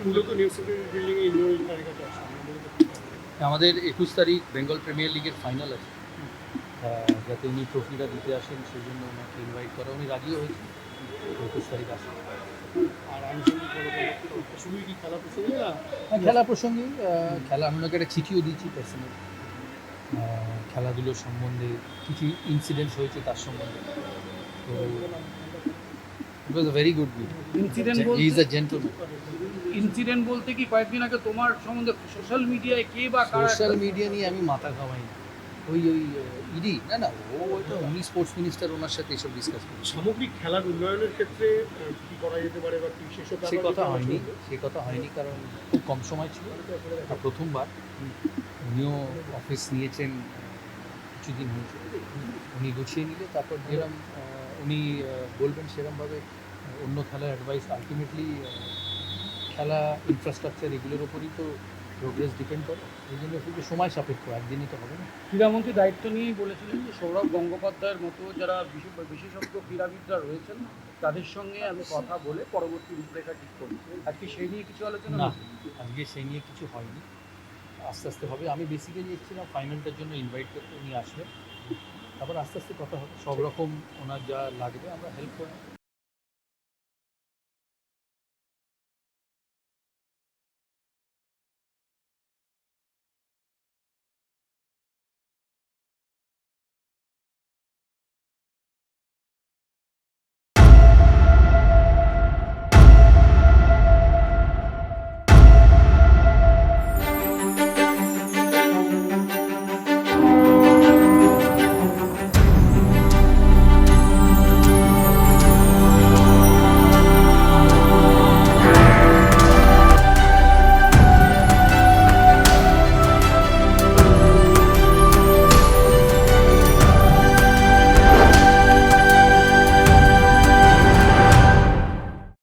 মূলত news building এ enrol তালিকাতে আছে আমাদের 21 তারিখ বেঙ্গল প্রিমিয়ার লিগের ফাইনাল আছে, যাতে উনি ট্রফিটা দিতে আসেন সেই জন্য ওনাকে ইনভাইট করা, উনি রাজিও হয়েছেন 21 তারিখ আসেন। আর আনুষঙ্গিক পদক্ষেপ শুধুই কি খেলা প্রসঙ্গে না খেলা প্রসঙ্গে খেলা আমি ওনাকে একটা চিঠিও দিয়েছি পার্সোনাল, খেলাধুলোর সম্বন্ধে কিছু ইনসিডেন্টস হয়েছে তার সম্বন্ধে। তো it was a very good meet. Incident he is a gentleman. Incident বলতে কি কয়েকদিন আগে তোমার সম্বন্ধে সোশ্যাল মিডিয়ায় কে বা কারা সোশ্যাল মিডিয়া নিয়ে আমি মাথা ঘামাই না। ওই ইডি না ওইটা উনি স্পোর্টস মিনিস্টার, ওনার সাথে এসব ডিসকাস করি। সামগ্রিক খেলার উন্নয়নের ক্ষেত্রে কি করা যেতে পারে বা কি সেসব সে কথা হয়নি কারণ খুব কম সময় ছিল, আর প্রথমবার উনিও অফিস নিয়েছেন, কিছুদিন হয়েছে। উনি গুছিয়ে নিলে তারপর যেরকম উনি বলবেন সেরকমভাবে অন্য খেলার অ্যাডভাইস, আলটিমেটলি খেলা ইনফ্রাস্ট্রাকচার এগুলোর ওপরই তো প্রোগ্রেস ডিপেন্ড করে, এই জন্য শুধু সময় সাপেক্ষ, একদিনে তো হবে না। ক্রীড়ামন্ত্রী দায়িত্ব নিয়েই বলেছিলেন যে সৌরভ গঙ্গোপাধ্যায়ের মতো যারা বিশেষজ্ঞ ক্রীড়াবিদরা রয়েছেন তাদের সঙ্গে আমি কথা বলে পরবর্তী রূপরেখা ঠিক করি। আজকে সেই নিয়ে কিছু আলোচনা না, হয়েছে? আজকে সেই নিয়ে কিছু হয়নি, আস্তে আস্তে হবে। আমি বেসিক্যালি এসেছিলাম ফাইনালটার জন্য ইনভাইট করতে, উনি আসবেন, তারপর আস্তে আস্তে কথা হবে। সব রকম ওনার যা লাগবে আমরা হেল্প করব।